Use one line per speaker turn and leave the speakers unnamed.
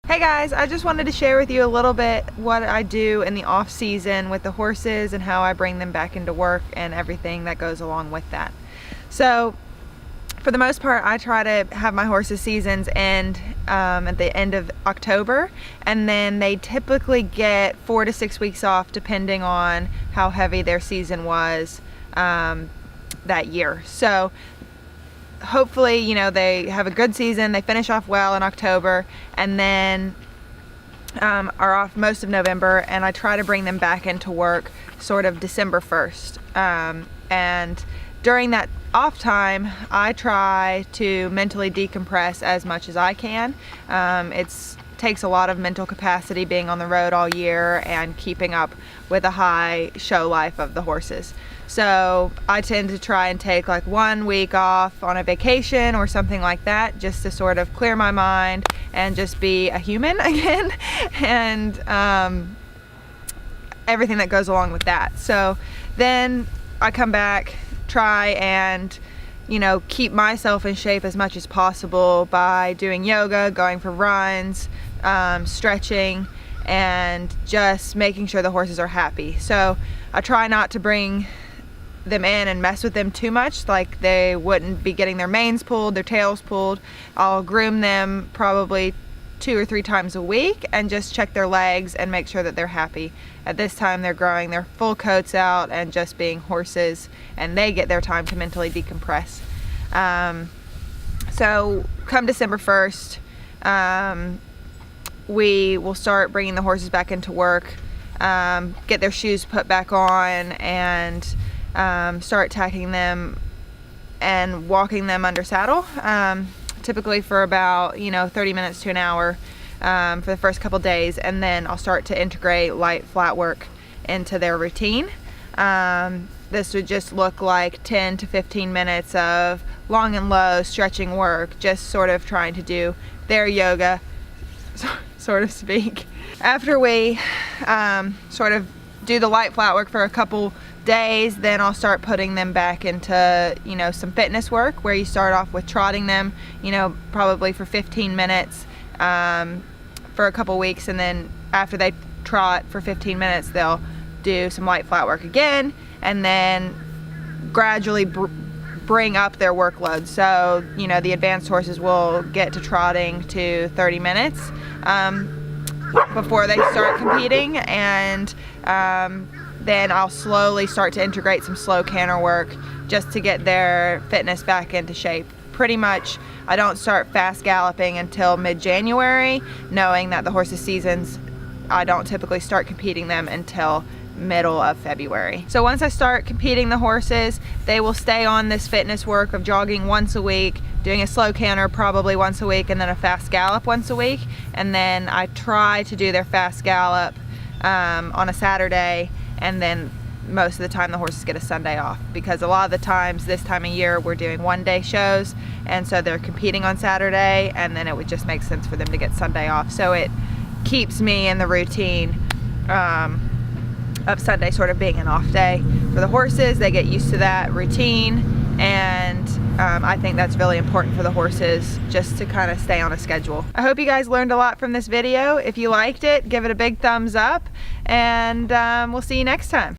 Hey guys, I just wanted to share with you a little bit what I do in the off season with the horses and how I bring them back into work and everything that goes along with that. So for the most part, I try to have my horses' seasons end at the end of October, and then they typically get 4 to 6 weeks off depending on how heavy their season was that year. So hopefully, you know, they have a good season, they finish off well in October, and then are off most of November, and I try to bring them back into work sort of December 1st. And during that off time, I try to mentally decompress as much as I can. It takes a lot of mental capacity being on the road all year and keeping up with the high show life of the horses. So I tend to try and take like 1 week off on a vacation or something like that, just to sort of clear my mind and just be a human again, and everything that goes along with that. So then I come back, try and, you know, keep myself in shape as much as possible by doing yoga, going for runs, stretching, and just making sure the horses are happy. So I try not to bring them in and mess with them too much, like they wouldn't be getting their manes pulled, their tails pulled. I'll groom them probably 2 or 3 times a week and just check their legs and make sure that they're happy. At this time they're growing their full coats out and just being horses, and they get their time to mentally decompress. So come December 1st, we will start bringing the horses back into work, get their shoes put back on, and start tacking them and walking them under saddle, typically for about 30 minutes to an hour for the first couple days, and then I'll start to integrate light flat work into their routine. This would just look like 10 to 15 minutes of long and low stretching work, just sort of trying to do their yoga, so to speak. After we sort of do the light flat work for a couple days, then I'll start putting them back into some fitness work, where you start off with trotting them probably for 15 minutes for a couple weeks, and then after they trot for 15 minutes they'll do some light flat work again, and then gradually bring up their workload. So the advanced horses will get to trotting to 30 minutes before they start competing, and then I'll slowly start to integrate some slow canter work just to get their fitness back into shape. Pretty much I don't start fast galloping until mid-January, knowing that the horses' seasons, I don't typically start competing them until middle of February. So once I start competing the horses, they will stay on this fitness work of jogging once a week, doing a slow canter probably once a week, and then a fast gallop once a week. And then I try to do their fast gallop on a Saturday, and then most of the time the horses get a Sunday off, because a lot of the times this time of year we're doing one-day shows, and so they're competing on Saturday, and then it would just make sense for them to get Sunday off. So it keeps me in the routine of Sunday sort of being an off day for the horses. They get used to that routine, and I think that's really important for the horses, just to kind of stay on a schedule. I hope you guys learned a lot from this video. If you liked it, give it a big thumbs up, and we'll see you next time.